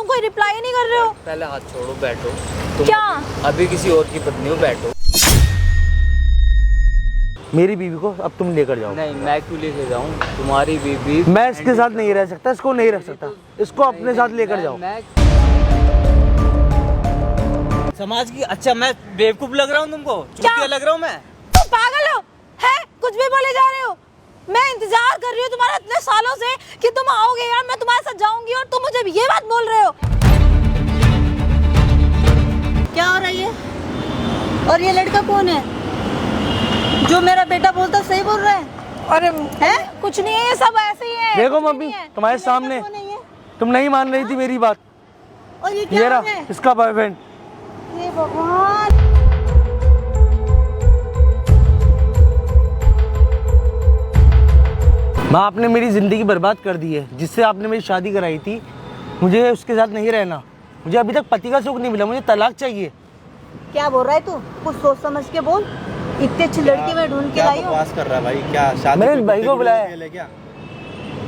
तुम कोई रिप्लाई नहीं कर रहे हो। पहले हाथ छोड़ो, बैठो। तुम क्या? अभी किसी और की पत्नी हो, बैठो। मेरी बीवी को अब तुम लेकर जाओ। नहीं, मैं क्यों लेके जाऊँ? तुम्हारी बीवी। मैं इसके साथ नहीं रह सकता, इसको नहीं रख सकता, इसको अपने साथ लेकर जाओ। समाज की। अच्छा, मैं बेवकूफ लग रहा हूँ तुमको? क्या लग रहा हूँ मैं? तुम पागल हो? है कुछ भी बोले जा रहे हो। मैं इंतजार कर रही हूँ तुम्हारा इतने सालों से कि तुम आओगे यार, मैं तुम्हारे साथ जाऊंगी और तुम मुझे ये बात बोल रहे हो। क्या हो रहा है ये? और ये लड़का कौन है? जो मेरा बेटा बोलता सही बोल रहा है? अरे है? कुछ नहीं है, ये सब ऐसे ही है। देखो कुछ मम्मी, नहीं है। तुम्हारे सामने कौन है ये? तुम नहीं मान रही थी मेरी बात। और ये ये क्या रहा है? इसका बॉयफ्रेंड। ये भगवान। माँ, आपने मेरी ज़िंदगी बर्बाद कर दी है। जिससे आपने मेरी शादी कराई थी, मुझे उसके साथ नहीं रहना। मुझे अभी तक पति का सुख नहीं मिला, मुझे तलाक चाहिए। क्या बोल रहा है तू? कुछ सोच समझ के बोल। इतनी अच्छी लड़की मैं ढूंढ के लाई हूँ। बकवास कर रहा है भाई? क्या शादी मैंने पे भाई को गुड्डे बुलाया। गुड़ियों का खेल है क्या?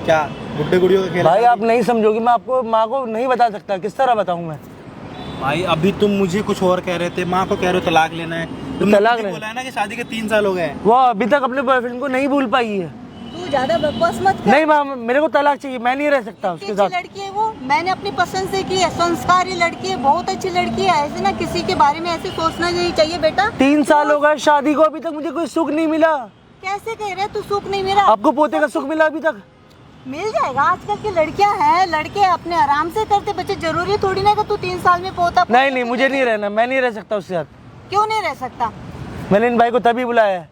क्या गुड्डे गुड़ियों का खेल है? भाई आप नहीं समझोगे, मैं आपको माँ को नहीं बता सकता, किस तरह बताऊँ मैं? भाई अभी तुम मुझे कुछ और कह रहे थे, माँ को कह रहे हो तलाक लेना है। तुमने तलाक मुझे लेना। बोला है ना कि शादी के 3 साल हो गए हैं। वो अभी तक अपने बॉयफ्रेंड को नहीं भूल पाई है। तू ज्यादा बकवास मत कर। नहीं माँ, मेरे को तलाक चाहिए, मैं नहीं रह सकता इतनी उसके अच्छी साथ। लड़की है वो, मैंने अपनी पसंद से की है। संस्कारी लड़की है, बहुत अच्छी लड़की है। ऐसे ना किसी के बारे में ऐसे सोचना नहीं चाहिए बेटा। 3 साल हो गए शादी को, अभी तक मुझे कोई सुख नहीं मिला। कैसे कह रहे तू सुख नहीं मिला? आपको पोते का सुख मिला अभी तक? मिल जाएगा। आजकल की लड़कियां हैं, लड़के अपने आराम से करते बच्चे। जरूरी थोड़ी ना कि तू 3 साल में पोता। नहीं, मुझे नहीं रहना, मैं नहीं रह सकता उसके साथ। क्यों नहीं रह सकता? मैंने इन भाई को तभी बुलाया है।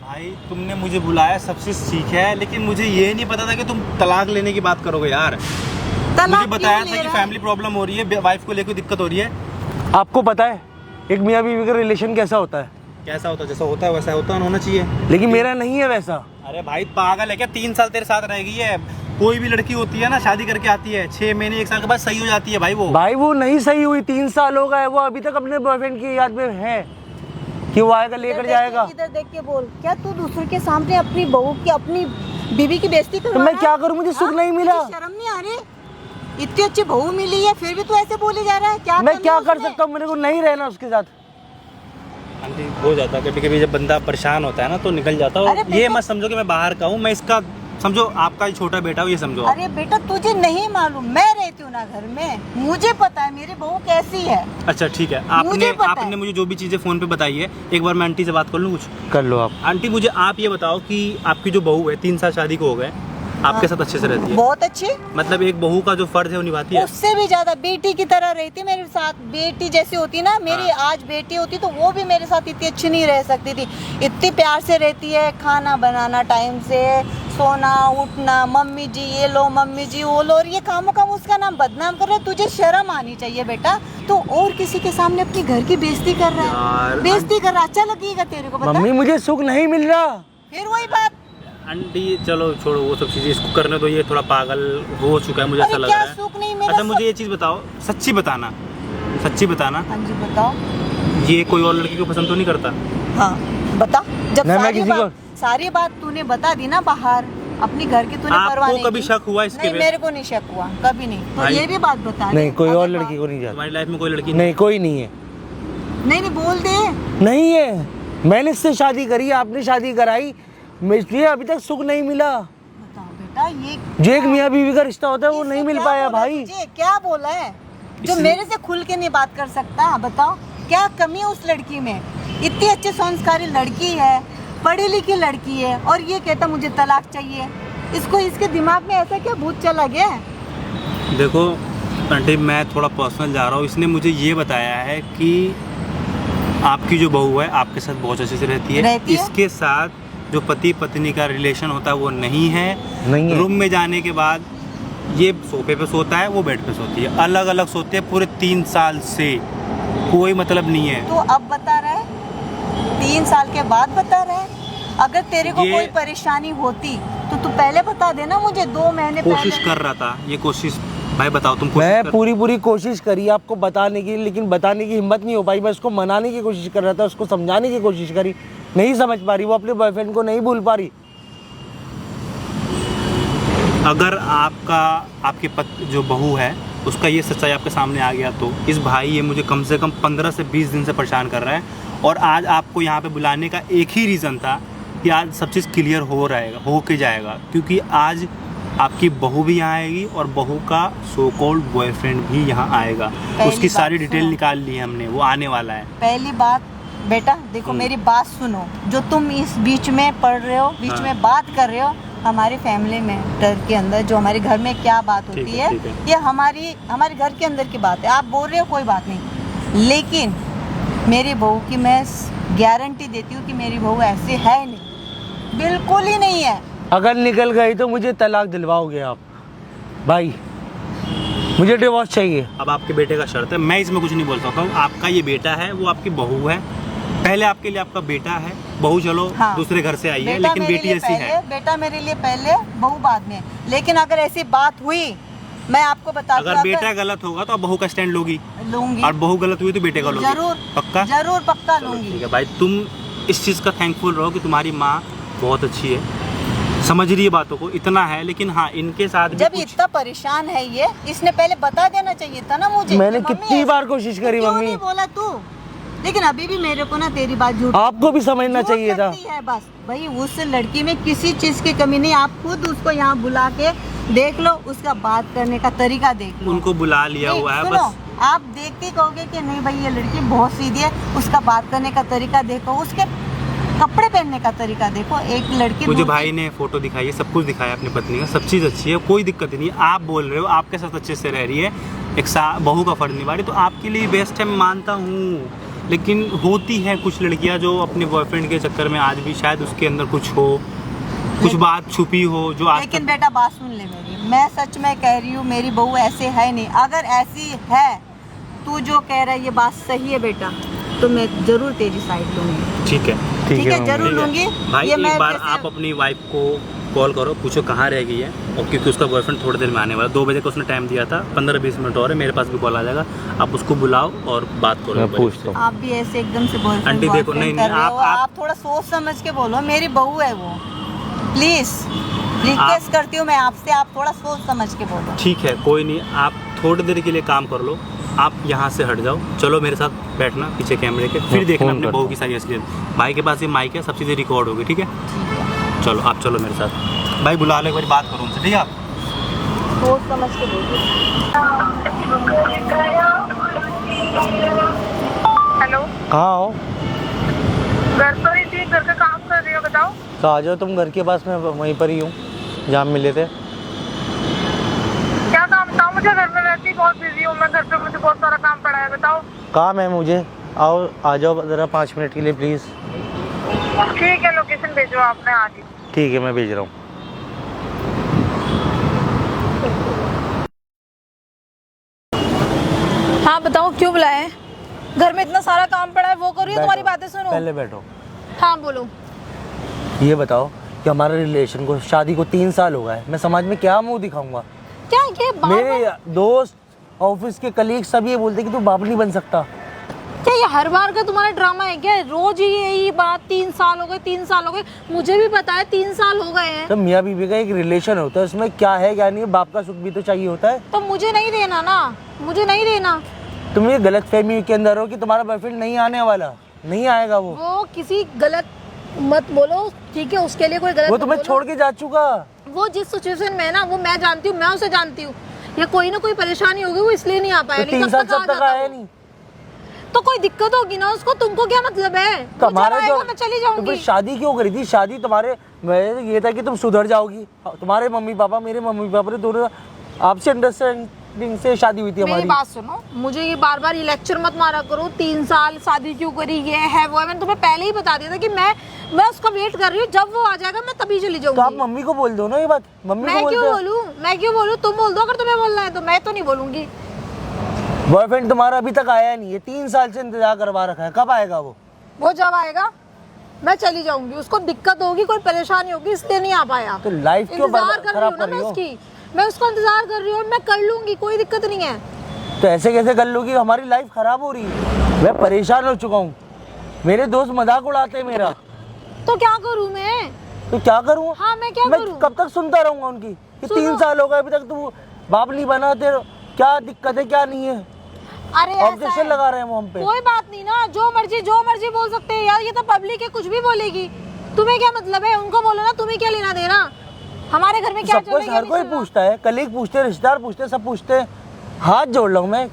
भाई तुमने मुझे बुलाया, सब चीज ठीक है, लेकिन मुझे ये नहीं पता था कि तुम तलाक लेने की बात करोगे यार। मुझे बताया था कि फैमिली प्रॉब्लम हो रही है, वाइफ को लेकर दिक्कत हो रही है। आपको पता है एक मियाँ बीवी का रिलेशन कैसा होता है? कैसा होता है? जैसा होता है वैसा होना चाहिए। लेकिन मेरा नहीं है वैसा। अरे भाई पागल है क्या? 3 साल तेरे साथ रहेगी है। कोई भी लड़की होती है ना, शादी करके आती है 6 महीने 1 साल के बाद सही हो जाती है भाई। वो नहीं सही हुई, 3 साल हो गए, वो अभी तक अपने बॉयफ्रेंड की याद में है कि वो आएगा लेकर जाएगा। इधर देख के बोल। क्या तू दूसरे के सामने अपनी बहू की, अपनी बीवी की बेइज्जती कर तो रहा मैं है? क्या करूं? मुझे सुख नहीं मिला। तुझे शर्म नहीं आ रही? इतनी अच्छी बहू मिली है फिर भी तू ऐसे बोले जा रहा है। क्या मैं करना क्या है कर उसने? सकता हूँ? मेरे को नहीं रहना उसके साथ। आंटी हो जाता है कभी कभी, जब बंदा परेशान होता है ना तो निकल जाता है। अरे और ये मत समझो कि मैं बाहर का हूँ, मैं इसका समझो आपका ही छोटा बेटा हूँ, ये समझो। अरे बेटा तुझे नहीं मालूम, मैं रहती हूँ ना घर में, मुझे पता है मेरी बहू कैसी है। अच्छा ठीक है, मुझे पता है। आपने मुझे जो भी चीजें फोन पे बताई है, एक बार मैं आंटी से बात कर लूँ कुछ? कर लो आप। आंटी मुझे आप ये बताओ कि आपकी जो बहू है 3 साल शादी को हो गए, आपके साथ अच्छे से रहती है? बहुत अच्छी। मतलब एक बहू का जो फर्ज है वो निभाती है? उससे भी ज्यादा बेटी की तरह रहती है मेरे साथ। बेटी जैसी होती ना मेरी, आज बेटी होती तो वो भी मेरे साथ इतनी अच्छी नहीं रह सकती थी। इतनी प्यार से रहती है, खाना बनाना टाइम से, सोना उठना, मम्मी जी ये लो, मम्मी जी वो लो। और ये कामों काम उसका नाम बदनाम कर रहे हैं। तुझे शर्म आनी चाहिए बेटा। तो और किसी के सामने अपनी घर की बेइज्जती कर रहा है। बेइज्जती कर रहा, अच्छा लगेगा तेरे को? बता। मम्मी मुझे सुख नहीं मिल रहा। फिर वही बात। आंटी चलो छोड़ो वो सब चीजें, इसको करने दो। ये थोड़ा पागल हो चुका है, मुझे ऐसा लग रहा है। सुख नहीं मेरा अच्छा सुख। मुझे ये चीज बताओ, सच्ची बताना, सच्ची बताना, हाँ जी बताओ। ये कोई और लड़की को पसंद तो नहीं करता? हाँ बता। जब नहीं, मैं सारी किसी बात, को- सारी बात तूने बता दी ना बाहर, अपनी घर की तूने परवाह नहीं आपको कभी की। शक हुआ इसके नहीं, पे? मेरे को नहीं शक हुआ कभी नहीं। तो भाई- ये भी बात बता। नहीं, कोई अगर और बात- लड़की को नहीं जाता। तुम्हारी लाइफ में कोई लड़की नहीं, कोई नहीं है। नहीं बोल दे। नहीं है, मैंने इससे शादी करी, आपने शादी कराई, मुझे अभी तक सुख नहीं मिला। बताओ बेटा ये जो एक मियाँ बीवी का रिश्ता होता है वो नहीं मिल क्या पाया बोला भाई। तुझे? क्या बोला है जो इसलिए- मेरे से खुल के नहीं बात कर सकता? बताओ क्या कमी है उस लड़की में? इतनी अच्छी संस्कारी लड़की है, पढ़ी लिखी लड़की है, और ये कहता मुझे तलाक चाहिए। इसको, इसके दिमाग में ऐसा क्या भूत चला गया है? देखो आंटी मैं थोड़ा पर्सनल जा रहा हूँ। इसने मुझे ये बताया है कि आपकी जो बहू है आपके साथ बहुत अच्छे से रहती है। इसके साथ जो पति पत्नी का रिलेशन होता है वो नहीं है। नहीं है। रूम में जाने के बाद ये सोफे पे सोता है, वो बेड पे सोती है, अलग अलग सोते हैं पूरे 3 साल से, कोई मतलब नहीं है। तो अब बता रहा है, 3 साल के बाद बता रहा है? अगर तेरे को कोई परेशानी होती तो तू पहले बता देना मुझे, 2 महीने कोशिश पहले। कर रहा था, ये कोशिश भाई बताओ तुम। मैं पूरी कोशिश करी आपको बताने की, लेकिन बताने की हिम्मत नहीं हो पाई। मैं उसको मनाने की कोशिश कर रहा था, उसको समझाने की कोशिश करी, नहीं समझ पा रही, वो अपने बॉयफ्रेंड को नहीं भूल पा रही। अगर आपका आपके जो बहू है उसका ये सच्चाई आपके सामने आ गया, तो इस भाई ये मुझे कम से कम 15 से 20 दिन से परेशान कर रहा है। और आज आपको यहाँ पे बुलाने का एक ही रीज़न था कि आज सब चीज़ क्लियर हो के जाएगा, क्योंकि आज आपकी बहू भी यहाँ आएगी और बहू का सो कॉल्ड बॉयफ्रेंड भी यहाँ आएगा। उसकी सारी डिटेल निकाल ली है हमने, वो आने वाला है। पहली बात बेटा देखो, मेरी बात सुनो, जो तुम इस बीच में पढ़ रहे हो, बीच में बात कर रहे हो, हमारी फैमिली में डर के अंदर जो हमारे घर में क्या बात होती है, ये हमारे घर के अंदर की बात है। आप बोल रहे हो कोई बात नहीं, लेकिन मेरी बहू की मैं गारंटी देती हूँ कि मेरी बहू ऐसी है नहीं, बिल्कुल ही नहीं है। अगर निकल गई तो मुझे तलाक दिलवाओगे आप भाई, मुझे डिवोर्स चाहिए। अब आपके बेटे का शर्त है, मैं इसमें कुछ नहीं बोल सकता हूँ। आपका ये बेटा है, वो आपकी बहू है। पहले आपके लिए आपका बेटा है, बहू चलो हाँ, दूसरे घर से आई है, लेकिन बेटी ऐसी है। बेटा मेरे लिए पहले, बहू बाद में। लेकिन अगर ऐसी बात हुई, मैं आपको बता दूं, अगर बेटा गलत होगा तो आप बहू का स्टैंड लूंगी, और बहू गलत हुई तो बेटे का लोगी। जरूर, पक्का? जरूर पक्का लूंगी। ठीक है भाई, तुम इस चीज़ का थैंकफुल रहो कि तुम्हारी माँ बहुत अच्छी है, समझ रही है बातों को, इतना है। लेकिन हाँ, इनके साथ भी जब कुछ... इतना परेशान है ये, इसने पहले बता देना चाहिए था ना मुझे। मैंने कितनी बार कोशिश करी क्यों मम्मी, नहीं बोला तू? लेकिन अभी भी मेरे को ना तेरी बात झूठ, आपको भी समझना चाहिए था। है बस भाई, उस लड़की में किसी चीज की कमी नहीं। आप खुद उसको यहाँ बुला के देख लो, उसका बात करने का तरीका देख लो। उनको बुला लिया हुआ है, बस आप देख के कहोगे कि नहीं भाई ये लड़की बहुत सीधी है। उसका बात करने का तरीका देखो, उसके कपड़े पहनने का तरीका देखो। एक लड़की, मुझे भाई ने फोटो दिखाई है, सब कुछ दिखाया अपनी पत्नी का, सब चीज़ अच्छी है, कोई दिक्कत नहीं है। आप बोल रहे हो आपके साथ अच्छे से रह रही है, एक बहू का फर्ज निभा रही, तो आपके लिए बेस्ट है, मैं मानता हूँ। लेकिन होती हैं कुछ लड़कियां जो अपने बॉयफ्रेंड के चक्कर में आज भी शायद उसके अंदर कुछ हो, कुछ बात छुपी हो जो आज लेकिन बेटा बात सुन ले मेरी, मैं सच में कह रही हूँ, मेरी बहू ऐसे है नहीं। अगर ऐसी है, तू जो कह रहा है ये बात सही है बेटा, तो मैं जरूर तेरी साइड लूंगी। ठीक है, ठीक है, जरूर लूंगी। भाई ये एक बार आप अपनी वाइफ को कॉल करो, पूछो कहाँ रह गई है, और क्योंकि उसका बॉयफ्रेंड थोड़ी देर में आने वाला, 2 बजे का उसने टाइम दिया था, 15-20 मिनट और है, मेरे पास भी कॉल आ जाएगा। आप उसको बुलाओ और बात करो। पूछता हूँ। आप भी ऐसे एकदम से बोल, आंटी देखो, नहीं आप थोड़ा सोच समझ के बोलो, मेरी बहू है वो, प्लीज रिक्वेस्ट करती हूँ मैं आपसे, आप थोड़ा सोच समझ के बोलो। ठीक है, कोई नहीं, आप थोड़ी देर के लिए काम कर लो, आप यहाँ से हट जाओ, चलो मेरे साथ बैठना पीछे कैमरे के, फिर देखना अपने बहू की सारी असलियत। भाई के पास ये माइक है, सब चीज़ें रिकॉर्ड होगी, ठीक है? चलो आप चलो मेरे साथ, भाई बुला लो, एक बार बात करो उनसे, ठीक है? आप सोच समझ के बोलो। हेलो, कहाँ हो? घर पर ही थी, घर का काम कर रही हो, बताओ। तो आ जाओ तुम घर के पास, मैं वहीं पर ही हूँ जहाँ मिले थे। क्या काम था? मुझे घर में रहती बहुत बिजी हूँ मैं, घर पे मुझे बहुत सारा काम पड़ा है, बताओ। काम है मुझे, आओ आ जाओ ज़रा 5 मिनट के लिए प्लीज़। ठीक है, लोकेशन भेजो आप, मैं आ गई। ठीक है, मैं भेज रहा हूँ। हाँ बताओ, क्यों बुलाए हैं? घर में इतना सारा काम पड़ा है, वो कर रही हूँ, तुम्हारी बातें सुनो। पहले बैठो। हाँ बोलो। ये बताओ कि हमारे रिलेशन को, शादी को 3 साल हो गए, मैं समाज में क्या मुंह दिखाऊंगा? क्या ये मेरे दोस्त, ऑफिस के कलीग सब ये बोलते कि तू बाप नहीं बन सकता। क्या ये हर बार का तुम्हारा ड्रामा है क्या? रोज ही यही बात, 3 साल हो गए, 3 साल हो गए। मुझे भी पता है 3 साल हो गए हैं। तो मियाँ बीवी का एक रिलेशन होता है, उसमें क्या है क्या नहीं है, बाप का सुख भी तो चाहिए होता है। तो मुझे नहीं देना ना, मुझे नहीं देना। तुम ये गलत फहमी के अंदर हो कि तुम्हारा बॉयफ्रेंड नहीं आने वाला, नहीं आएगा वो किसी गलत मत बोलो, ठीक है? उसके लिए कोई गलत वो तुम्हें छोड़ के जा चुका। वो जिस सिचुएशन में है ना, वो मैं जानती हूँ, मैं उसे जानती हूँ। या कोई ना कोई परेशानी होगी, वो इसलिए नहीं आ पाया। तो 3 साल जब तक आया नहीं, तो कोई दिक्कत होगी ना उसको, तुमको क्या मतलब है? तो हमारा जो मैं चली तो जाऊंगी। फिर शादी क्यों करी थी? शादी तुम्हारे ये था कि तुम सुधर जाओगी, तुम्हारे मम्मी पापा, मेरे मम्मी पापा ने दोनों आपसे अंडरस्टैंडिंग से शादी हुई थी हमारी। मेरी बात सुनो, मुझे ये बार बार ये लेक्चर मत मारा करो। 3 साल शादी क्यों करी, ये है वो है। मैंने तुम्हें पहले ही बता दिया था कि मैं उसका वेट कर रही हूँ, जब वो आ जाएगा मैं तभी चली जाऊंगी। तो आप मम्मी को बोल दो ना ये बात। मम्मी को बोलते हो। मैं क्यों बोलूं? तुम बोल दो अगर तुम्हें बोलना है तो, मैं तो नहीं बोलूंगी। बॉयफ्रेंड तुम्हारा अभी तक आया नहीं है, 3 साल से इंतजार करवा रखा है, कब आएगा वो? वो जब आएगा मैं चली जाऊंगी। उसको दिक्कत होगी, कोई परेशानी होगी, इसलिए नहीं आ पाया। तो लाइफ क्यों खराब कर रही हो? मैं उसका इंतजार कर रही हूँ, मैं कर लूंगी, कोई दिक्कत नहीं है। तो ऐसे कैसे कर लूंगी? हमारी लाइफ खराब हो रही है, मैं परेशान हो चुका हूँ, मेरे दोस्त मजाक उड़ाते हैं मेरा। तो क्या करूँ मैं? तो क्या करूँ? हाँ मैं क्या करूँ? कब तक सुनता रहूंगा उनकी कि 3 साल हो गए अभी तक तू बाप नहीं बना, तेरे क्या दिक्कत है, क्या नहीं है? अरे ऐसा ऑब्जेक्शन है। लगा रहे हैं वो हम पे। कोई बात नहीं ना, जो मर्जी बोल सकते हैं यार, ये तो पब्लिक है, कुछ भी बोलेगी। तुम्हें क्या मतलब है? उनको बोलो ना, तुम्हें क्या लेना देना? हमारे घर में क्या चल सबको, रहा है, हर कोई पूछता है, कलीग पूछते हैं, रिश्तेदार पूछते हैं, सब पूछते हैं। हाथ जोड़ रहा हूँ मैं,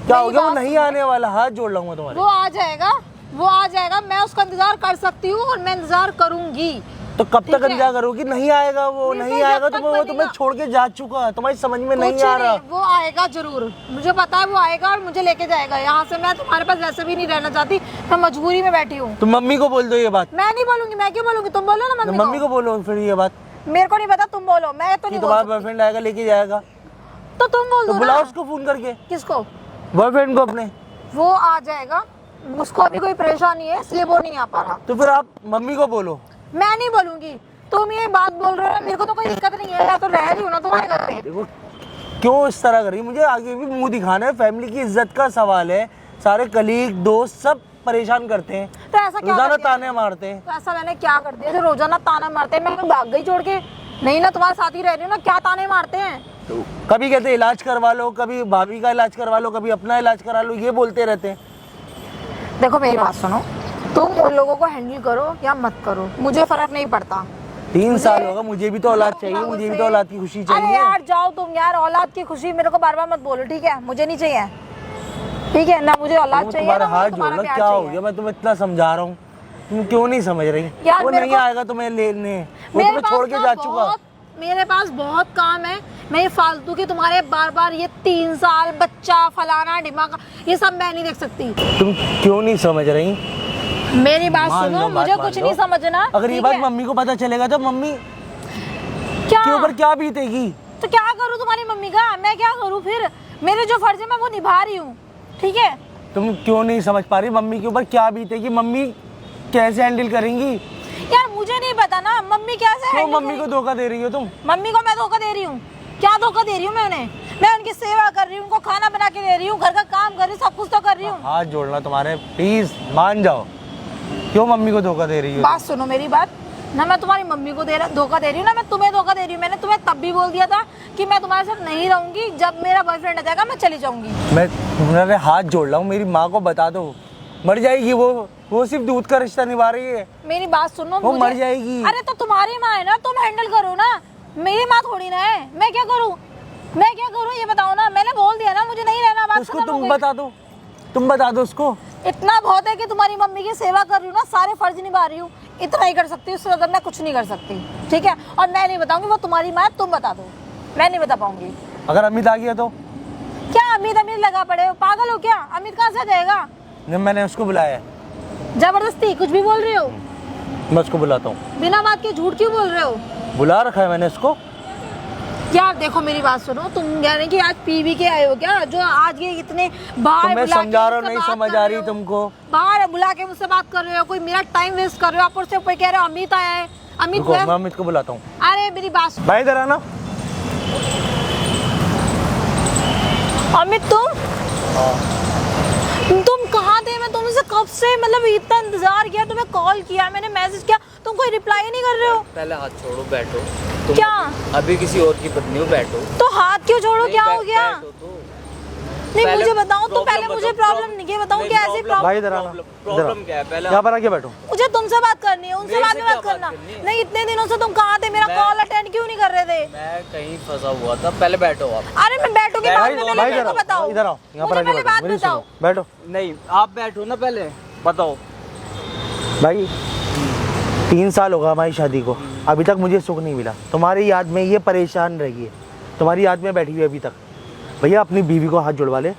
क्या हो गया? वो नहीं आने वाला, हाथ जोड़ रहा हूँ मैं तुम्हारे। वो आ जाएगा, मैं उसका इंतजार कर सकती हूँ और मैं इंतजार करूंगी। तो कब ठीक तक है। इंतजार करोगी? नहीं आएगा वो, नहीं, नहीं जब आएगा तक तो वो मैं तुम्हें छोड़ के जा चुका है, तुम्हारी समझ में नहीं कुछ आ रहा। नहीं, वो आएगा जरूर, मुझे पता है वो आएगा और मुझे लेके जाएगा यहाँ से। मैं तुम्हारे पास वैसे भी नहीं रहना चाहती, मैं मजबूरी में बैठी हूँ। तुम मम्मी को बोल दो ये बात। मैं नहीं बोलूंगी, मैं क्यों बोलूंगी? तुम बोलो ना मम्मी को बोलो फिर ये बात मेरे को नहीं पता, तुम बोलो, मैं तो कि नहीं तुम्हारा बोल सकती। बॉयफ्रेंड आएगा, लेके जाएगा। तो तुम बोल तो दो बुलाओ ना। उसको फोन करके, किसको? बॉयफ्रेंड को अपने। वो आ जाएगा, उसको अभी कोई परेशानी है इसलिए वो नहीं आ पा रहा। तो फिर आप मम्मी को बोलो। मैं नहीं बोलूंगी, तुम ये बात बोल रहे हो, मेरे को तो कोई दिक्कत नहीं है, मैं तो रह रही हूँ ना तुम्हारे घर पे। देखो क्यों इस तरह कर रही है, मुझे आगे भी मुंह दिखाना है, फैमिली की इज्जत का सवाल है। सारे कलीग दोस्त सब परेशान करते हैं, तो ऐसा क्या रोजाना कर दिया? ताने मारते हैं। तो ऐसा मैंने क्या कर दिया जो रोजाना ताना मारते हैं? मैं भाग गई छोड़ के? नहीं ना, तुम्हारे साथ ही रह रही हूँ ना, क्या ताने मारते हैं? कभी कहते हैं इलाज करवा लो, कभी भाभी का इलाज करवा लो, कभी अपना इलाज करा लो, ये बोलते रहते हैं। देखो मेरी बात सुनो, तुम उन लोगों को हैंडल करो या मत करो, मुझे फर्क नहीं पड़ता। 3 साल होगा, मुझे भी तो औलाद चाहिए, मुझे भी तो औलाद की खुशी अरे चाहिए। यार जाओ तुम यार, औलाद की खुशी मेरे को बार बार मत बोलो, ठीक है? मुझे नहीं चाहिए, ठीक है ना? मुझे औलाद चाहिए तुम्हारे ना, हाथ मुझे तुम्हारा जोड़ प्यार क्या हो चाहिए। गया? मैं तुम्हें इतना समझा रहा हूँ, तुम क्यों नहीं समझ रही? यार वो मेरे नहीं को- आएगा तुम्हें लेने, वो मेरे तुम्हें पास छोड़ के ना जा चुका। मेरे पास बहुत काम है, मैं ये फालतू के तुम्हारे बार बार ये 3 साल बच्चा फलाना ढिमाका ये सब मैं नहीं देख सकती। तुम क्यों नहीं समझ रही? मेरी बात मान सुनो, लो, मुझे बात कुछ मान नहीं लो। समझना। अगर ये ठीक बात है? मम्मी को पता चलेगा तो मम्मी क्या के ऊपर क्या बीतेगी? तो क्या करूँ तुम्हारी मम्मी का? मैं क्या करूँ फिर? मेरे जो फर्ज है मैं वो निभा रही हूँ, ठीक है? तुम क्यों नहीं समझ पा रही मम्मी के ऊपर क्या बीतेगी? मम्मी कैसे हैंडल करेंगी? यार मुझे नहीं पता ना, मम्मी कैसे क्यों handle मम्मी को करेगी? धोखा दे रही हो तुम? मम्मी को मैं धोखा दे रही हूँ? क्या धोखा दे रही हूँ मैं उन्हें? मैं उनकी सेवा कर रही हूँ, उनको खाना बना के दे रही हूँ, घर का काम कर रही हूँ, सब कुछ तो कर रही हूँ। हाथ जोड़ना तुम्हारे, प्लीज मान जाओ। क्यों मम्मी को धोखा दे रही हो? बात सुनो मेरी बात, ना मैं तुम्हारी मम्मी को धोखा दे रही हूँ, ना मैं तुम्हें धोखा दे रही हूँ। मैंने तुम्हें तब भी बोल दिया था कि मैं तुम्हारे साथ नहीं रहूंगी, जब मेरा बॉयफ्रेंड आ जाएगा मैं चली जाऊंगी। मैं तुम्हारे हाथ जोड़ रहा हूँ, मेरी माँ को बता दो, मर जाएगी वो सिर्फ दूध का रिश्ता निभा रही है। मेरी बात सुनो, वो मर जाएगी। अरे तो तुम्हारी माँ है ना, तुम हैंडल करो ना, मेरी माँ थोड़ी ना है। मैं क्या करूँ ये बताओ ना। मैंने बोल दिया ना, मुझे नहीं रहना, बात उसको खत्म हो तुम गई। बता दो उसको। इतना बहुत है कि तुम्हारी मम्मी की सेवा कर रही हूँ ना, सारे फर्ज निभा रही हूँ, इतना ही कर सकती हूँ, उससे ज्यादा मैं कुछ नहीं कर सकती, ठीक है? और मैं नहीं बताऊंगी, वो तुम्हारी माँ है, तुम बता दो, मैं नहीं बता पाऊंगी। अगर अमित आ गया तो? क्या अमित लगा पड़े हो? पागल हो क्या? अमित कहाँ से आ जाएगा? जब मैंने उसको बुलाया है, जबरदस्ती कुछ भी बोल रहे हो? मैं उसको बुलाता हूँ। बिना बात के झूठ क्यों बोल रहे हो? बुला रखा है मैंने उसको। यार देखो मेरी बात सुनो, तुम कह रहे कि आज पी के आए हो क्या? जो आज ये इतने बाहर तो मैं बुला के समझा रहा हूँ, मुझसे नहीं बात समझ कर आ रहे रही हो। तुमको। बाहर बुला के मुझसे बात कर रहे हो, कोई मेरा टाइम वेस्ट कर रहे हो। आप उससे कोई कह रहे हो अमित आया है, अमित रुको, मैं अमित को बुलाता हूँ। अरे मेरी बात सुनो। भाई इधर आना। अमित तुम कहाँ थे? मैं तुमसे कब से मतलब इतना इंतजार किया, तुम्हें कॉल किया, मैंने मैसेज किया, तुम कोई रिप्लाई नहीं कर रहे हो। पहले हाथ छोड़ो, बैठो। तुम क्या? अभी किसी और की पत्नी हो, बैठो। तो हाथ क्यों छोड़ो? क्या हो गया? बैठो तो। नहीं पहले मुझे बताओ तो, पहले प्रॉब्लम मुझे बताओ, प्रॉब्लम नहीं, ये बताओ नहीं, कि ऐसी प्रॉब्लम- प्रॉब्लम। भाई इधर आना। प्रॉब्लम क्या है? पहले यहाँ पर आके बैठो। मुझे तुमसे बात करनी है, उनसे मेरे बाद से में बात क्या बात करना। करनी है? नहीं इतने दिनों से तुम कहाँ थे? मेरा मैं- कॉल अटेंड क्यों नहीं कर रहे थे? मैं कहीं फंसा हुआ था, पहले बैठो आप। अरे मैं बैठूंगी बाद में, पहले भाई मेरे को बताओ। इधर आओ, यहाँ पर मुझे आके पहले बात बैठो, मेरी बताओ। सुनो, बैठो। नहीं, आप बैठो ना, पहले बताओ। भाई 3 साल होगा हमारी शादी को, अभी तक मुझे सुख नहीं मिला। तुम्हारी याद में ये परेशान रही है, तुम्हारी याद में बैठी हुई है अभी तक। भैया अपनी बीवी को हाथ जुड़वा ले,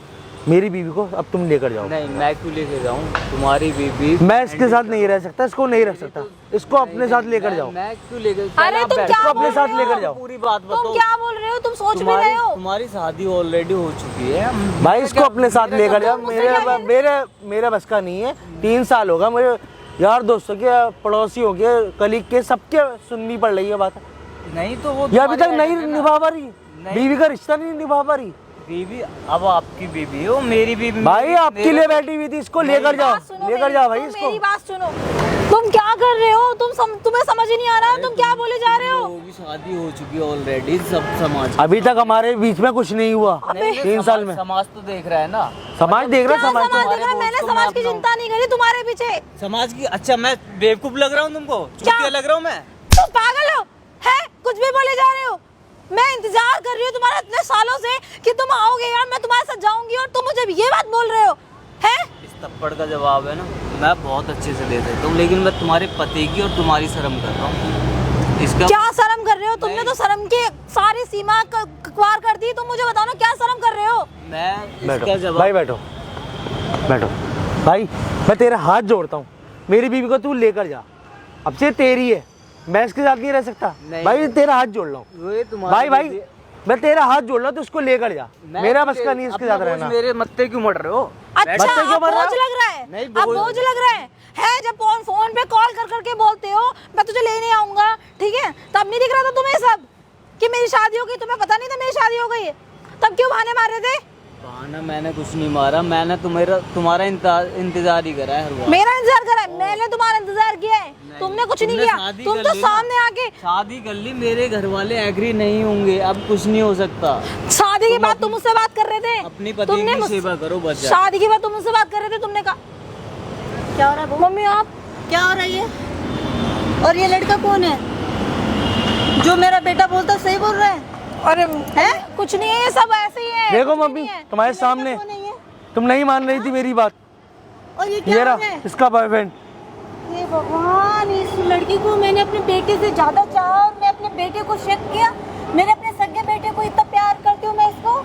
मेरी बीवी को अब तुम लेकर जाओ। नहीं, मैं क्यों लेके जाऊँ? तुम्हारी बीबी। मैं इसके साथ नहीं रह सकता, इसको नहीं रख सकता, इसको अपने साथ लेकर जाओ। मैं क्यों लेकर? अरे तुम क्या इसको अपने बोल साथ रहे लेकर हो? जाओ। पूरी बात तुम बताओ। क्या बोल रहे हो? तुम सोच भी रहे हो? तुम्हारी शादी ऑलरेडी हो चुकी है। भाई इसको अपने साथ लेकर जाओ। मुझसे क्या कहना? मेरे बस का नहीं है। 3 साल होगा मेरे यार दोस्तों के, पड़ोसियों के, कलीग के, सबके सुननी पड़ रही है बात। नहीं तो वो ये अभी तक तुम्हारी नहीं है ना। निभा पा रही, नहीं। बीवी का रिश्ता नहीं निभा पा रही। बीवी अब आपकी बीवी हो, मेरी बीवी। भाई आपके लिए बैठी हुई थी, इसको लेकर जाओ, बात सुनो लेकर मेरी, जाओ भाई तुम इसको। मेरी बात सुनो। तुम क्या कर रहे हो? तुम्हें समझ ही नहीं आ रहा, तुम क्या बोले जा रहे हो? लोगों की शादी हो चुकी है ऑलरेडी, सब समाज अभी तक हमारे बीच में कुछ नहीं हुआ। 3 साल में समाज तो देख रहा है ना। समाज देख रहा क्या है, समाज समाज तो देख रहा है? मैंने दोस्तों समाज में की अपना चिंता नहीं करी तुम्हारे पीछे। समाज की। अच्छा मैं बेवकूफ लग रहा हूँ तुमको? चूतिया लग रहा हूँ मैं? तुम पागल हो? है कुछ भी बोले जा रहे हो? मैं इंतजार कर रही हूँ तुम्हारा इतने सालों से कि तुम आओगे यार, मैं तुम्हारे साथ जाऊंगी, और तुम मुझे ये बात बोल रहे हो? है इस थप्पड़ का जवाब है ना मैं बहुत अच्छे से दे सकता हूँ, लेकिन मैं तुम्हारे पति की और तुम्हारी शर्म कर रहा हूँ। इसका क्या शर्म कर रहे हो? तुमने तो शर्म की सारी सीमा पार कर दी। तुम मुझे बताओ ना, क्या शर्म कर रहे हो? मैं इसका बैठो जवाब भाई, बैठो बैठो भाई, मैं तेरा हाथ जोड़ता हूँ, मेरी बीवी को तू लेकर जा। अब से तेरी है, मैं इसके साथ नहीं रह सकता। नहीं। भाई तेरा हाथ जोड़ रहा हूँ वो ये तुम्हारे भाई, भाई लिए- मैं तेरा हाथ जोड़ रहा हूँ, तो उसको लेकर जा। मैं मेरा तो बस का नहीं इसके अपना साथ बोझ रहना। मेरे मत्थे क्यों मर रहे हो? अच्छा, बच्चे क्यों अब मर रहा बोझ है? लग रहा है? नहीं, अब बोझ लग रहा है जब फोन पे कॉल कर करके बोलते हो मैं तुझे लेने आऊंगा, ठीक है? तब नहीं दिख रहा था तुम्हें सब कि मेरी शादी हो गई? तुम्हें पता नहीं था मेरी शादी हो गई है? तब क्यों बहाने मार रहे थे? बहाना मैंने कुछ नहीं मारा, मैंने तुम्हारा इंतजार ही करा है हर बार। मेरा इंतजार करा है? मैंने तुम्हारा इंतजार किया है, तुमने कुछ नहीं तुमने किया। शादी तुम कर तो ली ना। सामने आके शादी कर ली, मेरे घर वाले एग्री नहीं होंगे, अब कुछ नहीं हो सकता। शादी के बाद तुम मुझसे बात कर रहे थे। अपनी पति तुमने की मुझसे- सेवा करो बस। शादी के बाद तुम मुझसे बात कर रहे थे, तुमने कहा क्या हो रहा है? मम्मी आप क्या हो रहा है ये? और ये लड़का कौन है? जो मेरा बेटा बोलता सही बोल रहा है? अरे है कुछ नहीं है, ये सब ऐसे ही है। देखो कुछ मम्मी, नहीं है। तुम्हारे सामने कौन है ये? तुम नहीं मान रही थी मेरी बात। और ये ये क्या रहा है? इसका बॉयफ्रेंड। हे भगवान, इस लड़की को मैंने अपने बेटे से ज्यादा चाहा और मैं अपने बेटे को शक किया। मेरे अपने सगे बेटे को इतना प्यार करती हूँ मैं इसको।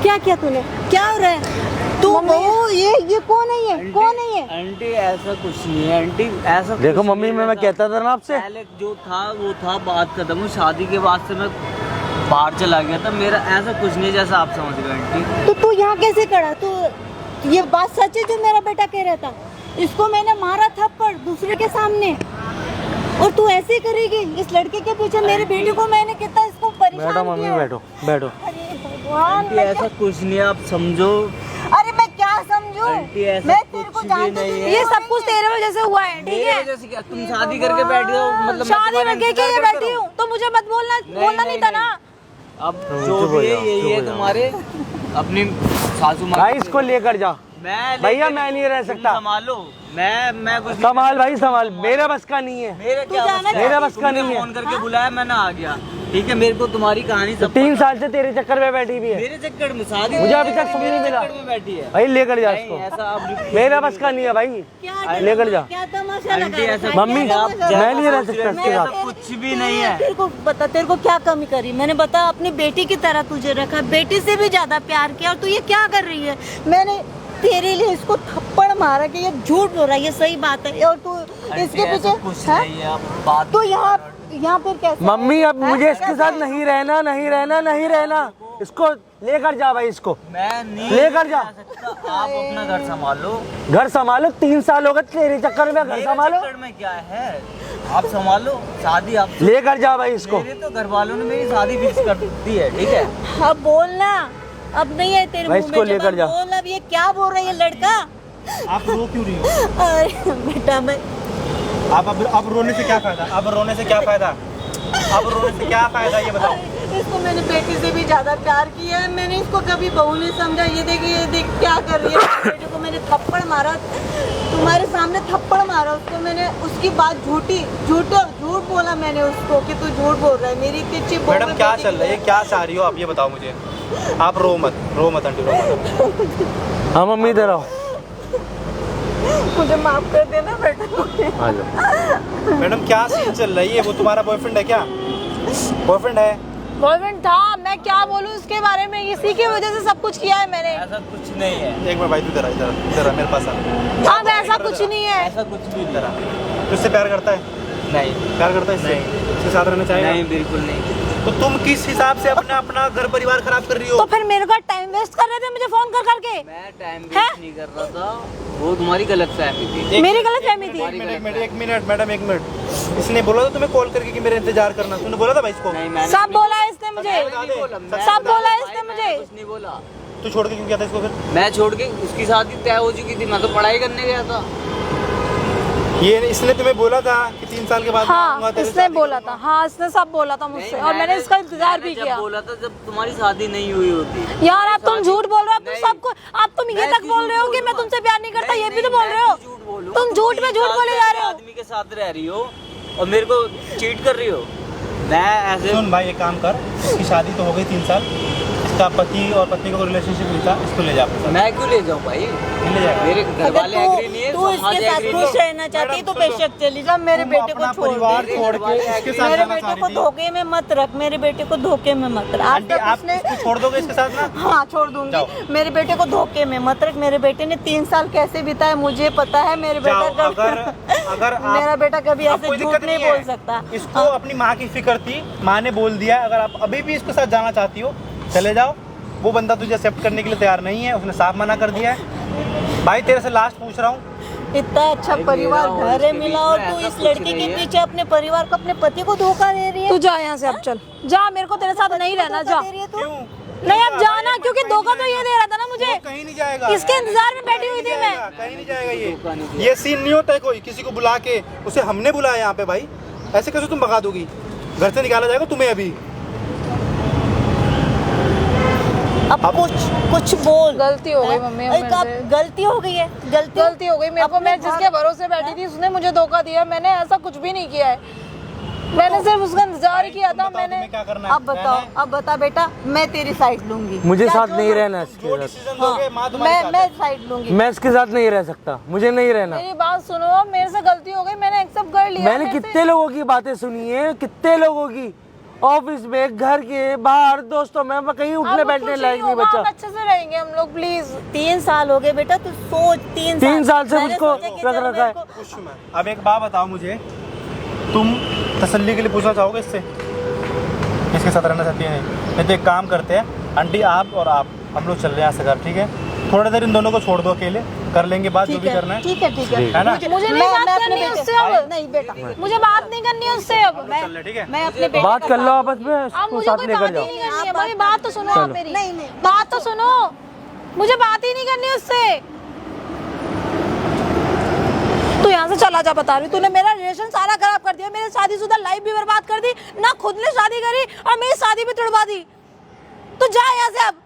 क्या किया तूने? क्या हो रहा है? तू वो ये कौन है? ये कौन है? ये आंटी ऐसा कुछ नहीं है, आंटी ऐसा देखो कुछ मम्मी, नहीं है, मैं ऐसा- कहता था ना आपसे। पहले जो था वो था, बात खत्म हुई। शादी के बाद से मैं बाहर चला गया था, मेरा ऐसा कुछ नहीं है जैसा आप समझ रहे हो आंटी। तो तू यहाँ कैसे खड़ा? तू ये बात सच है जो मेरा बेटा कह रहा था? इसको मैंने मारा थप्पड़ दूसरे के सामने, और तू ऐसे करेगी? इस लड़के के पीछे मेरे बेटे को मैंने कितना इसको परेशान बैठो मम्मी, किया। बैठो बैठो। अरे भगवान, आंटी मैं ऐसा कुछ नहीं है, आप समझो। अरे मैं क्या समझूं? आंटी ऐसा मैं तेरे को कुछ भी जानती नहीं थी है। ये सब कुछ तेरे वजह से हुआ है, ठीक मेरे है? वजह से क्या? तुम शादी करके बैठ गए हो, मतलब मैं शादी तुम्हारा में के इंतजार लिए करता बैठी रहूं? हूँ तो मुझे मत बोलना नहीं था ना। अब चुप जो हो भी है जाओ, यही चुप है हो जाओ। तुम्हारे अपनी सासू माँ। भाई इसको लेकर जा। मैं भैया मैं नहीं रह तुम सकता। संभालो, मैं कुछ नहीं- संभाल भाई संभाल, मेरा बस का नहीं है। मेरे क्या जाना बस का है? मेरा बस का तुमने नहीं है। फोन करके बुलाया, मैंने आ गया, ठीक है? मेरे को तुम्हारी कहानी तो सब 3 साल से तेरे चक्कर में बैठी हुई है। मेरे चक्कर में शादी मुझे अभी तक सुन नहीं मिला। चक्कर में बैठी है। भाई लेकर जा नहीं, इसको, ऐसा अब मेरा बस का नहीं है भाई। क्या लेकर जा। क्या तमाशा आंटी लगा ऐसा रखा है? मम्मी, क्या आप तमाशा जैसा मैं नहीं रह सोच सकता रहे इसके थे, साथ। ऐसा कुछ भी नहीं है। तेरे को बता, तेरे को क्या कमी करी? मैंने बता अपनी बेटी की तरह तुझे रखा, बेटी से भी ज्यादा प्यार किया, और तू ये क्या कर रही है? मैंने तेरे लिए इसको थप्पड़ मारा कि ये झूठ बोल रहा है, ये सही बात है, और तू आंटी, इसके ऐसा पीछे कुछ हाँ? नहीं है, आप बात तो यहाँ पर कैसे? मम्मी अब हाँ? मुझे इसके कैसे? साथ नहीं रहना, नहीं रहना, नहीं रहना। इसको लेकर जा भाई, इसको मैं नहीं लेकर जा। रह सकता। आप अपना घर संभालो। घर संभालो। 3 साल हो गए तेरे चक्कर में, घर मेरे संभालो। चक्कर में क्या है? आप संभालो, शादी आप लेकर जा भाई इसको। मेरे तो घर वालों ने मेरी शादी फिक्स कर दी है, ठीक है? अब बोलना, अब नहीं है तेरे भाई मुंह इसको में लेकर जबान। जा। बोल, अब ये क्या बोल रहा है ये लड़का? आप रो क्यों रही हो? अरे बेटा, मैं आप अब रोने से क्या फायदा? अब रोने से क्या फायदा? अब रोने से क्या फायदा, ये बताओ। इसको मैंने बेटी से भी ज्यादा प्यार किया है। मैंने इसको कभी बहू नहीं समझा। ये देख क्या कर रही है। बेटे को मैंने थप्पड़ मारा, तुम्हारे सामने थप्पड़ मारा उसको मैंने। उसकी बात झूठ बोला मैंने उसको कि तू झूठ बोल रहा है। मेरी इतनी अच्छी बहू मैडम है, क्या बेटी चल रहा है? की क्या चाह रही हो आप, ये बताओ मुझे। आप रो मत आंटी, रो मत। हाँ मम्मी इधर आओ। मुझे माफ कर देना बेटा। आ जाओ। मैडम क्या सीन चल रहा है? ये वो तुम्हारा बॉयफ्रेंड है क्या? बॉयफ्रेंड है? बॉयफ्रेंड था, मैं क्या बोलूँ इसके बारे में? इसी की वजह से सब कुछ किया है मैंने। ऐसा कुछ नहीं है, एक मिनट भाई, तू इधर आ, मेरे पास आ। अब ऐसा कुछ नहीं है। ऐसा कुछ भी इधर आ। नहीं। तुझसे प्यार करता है? नहीं प्यार करता है इससे? नहीं। इसके साथ रहना चाहेगा? नहीं, बिल्कुल नहीं। तो तुम किस हिसाब से अपना घर परिवार खराब कर रही हो? तो फिर मेरे को टाइम वेस्ट कर रहे थे मुझे फोन कर करके। मैं टाइम हैं? वेस्ट नहीं कर रहा था, वो तुम्हारी गलत फहमी थी। मेरी गलत फहमी थी। एक मिनट मैडम, एक मिनट। इसने बोला था तुम्हें कॉल करके कि मेरा इंतजार करना, तूने बोला था भाई इसको? नहीं, मैंने सब बोला है इसने मुझे, नहीं बोला, मैं- सब बोला है इसने भाई, मुझे। मैंने कुछ नहीं बोला। तू छोड़ के क्यों गया था इसको फिर? मैं छोड़ के, उसकी शादी तय हो चुकी थी, मैं तो पढ़ाई करने गया था। ये इसने तुम्हें बोला था कि 3 साल के बाद मैं आऊंगा, हाँ तेरे इसने शादी बोला करूंगा। था, हाँ इसने सब बोला था मुझसे और मैंने इसका इंतजार भी जब किया। बोला था जब तुम्हारी शादी नहीं हुई होती। यार आप तुम झूठ बोल रहे हो, अब तुम नहीं। सबको अब तुम ये मैं तक क्यों बोल रहे हो झूठ कि मैं बोलूं? तुमसे प्यार नहीं करता, ये भी तो बोल मैं रहे हो। क्यों झूठ बोलूं? तुम झूठ में झूठ बोले जा रहे हो। आदमी के साथ रह रही हो और मेरे को चीट कर रही हो। मैं ऐसे सुन भाई, एक काम कर, इसकी शादी तो हो गई 3 साल, इसका पति और पत्नी का रिलेशनशिप नहीं था, इसको ले जा अपने साथ। मैं क्यों ले जाऊं भाई? ले जाएगा। मेरे घर अगर वाले एग्री नहीं है, तू समाज इसके साथ एग्री खुश नहीं है। रहना चाहती है तो मैडम, बेशक चली जा, मेरे तुम बेटे को अपना छोड़ परिवार दे। छोड़ के इसके साथ मेरे जाना बेटे चाह को रही थी। धोखे में मत रख, मेरे बेटे को धोखे में मत रख। आज आंटी, तक आप उसने इसको छोड़ दोगे इसके साथ ना? हाँ छोड़ दूंगी। जाओ। मेरे बेटे को धोखे में मत रख। मेरे बेटे ने 3 साल कैसे बिताए मुझे पता है। मेरे जाओ, बेटा अगर आप- मेरा बेटा कभी अब ऐसे कोई झूठ दिक्कत नहीं है। बोल सकता। इसको अपनी माँ की फिक्र थी, माँ ने बोल दिया अगर आप अभी भी इसके साथ जाना चाहती हो चले जाओ। वो बंदा तुझे एक्सेप्ट करने के लिए तैयार नहीं है, उसने साफ मना कर दिया है। भाई तेरे से लास्ट पूछ रहा हूँ, इतना अच्छा भाई, परिवार मेरा और घर है इसके मिला बीच और में तू ऐसा इस कुछ लड़की नहीं के है। पीछे अपने परिवार को, अपने पति को धोखा दे रही है। तू जा यहाँ से, अब चल जा, मेरे को तेरे साथ नहीं रहना, जा। दे रही है तू। क्यों? नहीं अब जाना, क्योंकि धोखा तो ये दे रहा था ना मुझे। वो कहीं नहीं जाएगा। इसके इंतजार में बैठी हुई थी कहीं मैं। नहीं जाएगा, कहीं नहीं जाएगा धोखा नहीं ये। दिया। ये सीन नहीं होता है कोई किसी को बुला के, उसे हमने बुलाया यहाँ पे भाई। ऐसे कैसे तुम भगा दोगी? घर से निकाला जाएगा तुम्हें अभी। अब कुछ बोल। गलती हो गई मम्मी, अब एक मेरे अब से। गलती हो गई है, गलती हो गई मेरे को। अपने मैं जिसके भरोसे बैठी थी उसने मुझे धोखा दिया। मैंने ऐसा कुछ भी नहीं किया है, मैंने सिर्फ उसका इंतजार किया था। मैंने तुम्हें क्या करना है? अब बताओ, अब बता बेटा, मैं तेरी साइड लूंगी। मुझे क्या साथ जो नहीं जो- रहना जो इसके साथ। डिसीजन दोगे माँ तुम्हारे मैं साथ मैं है। साइड लूंगी। मैं इसके साथ नहीं रह सकता, मुझे नहीं रहना। मेरी बात सुनो, मेरे से गलती हो गई, मैंने एक्सेप्ट कर लिया। मैंने मेरे कितने लोगों की बातें सुनी है, कितने लोगों की, ऑफिस में, घर के बाहर, दोस्तों में, मैं कहीं से- उठने अब बैठने कुछ लायक नहीं होगा, बचा। अब अच्छे से रहेंगे हम लोग, प्लीज। 3 साल हो गए बेटा, तू सोच। 3 साल से मैंने मुझको सोचा कि रख चल रखा है। मेरे को- खुश हूँ मैं। अब एक बात बताओ मुझे, तुम तसल्ली के लिए पूछना चाहोगे इससे इसके साथ रहना चाहती है? नहीं तो एक काम करते हैं आंटी, आप और आप हम लोग चल रहे हैं यहाँ से घर, ठीक है? थोड़ा देर इन दोनों को छोड़ दो अकेले, कर लेंगे बात जो भी करना है, ठीक है ठीक है। है ना? मुझे नहीं बात करनी है उससे अब। नहीं बेटा, मुझे बात नहीं करनी है उससे अब। चल रहे, ठीक है? मैं अपने बेटे बात को कर लो आपस में, अब उसको मुझे साथ कोई लेकर बात ही जाओ। नहीं करनी है। भाई बात तो सुनो आप मेरी, नहीं, नहीं। बात तो सुनो। मुझे बात ही नहीं करनी उससे। तू यहाँ से चला जा, बता रही हूँ। तूने मेरा रिलेशन सारा खराब कर दिया, मेरी शादीशुदा लाइफ भी बर्बाद कर दी, ना खुद ने शादी करी और मेरी शादी भी तुड़वा दी। तू जा यहाँ से अब।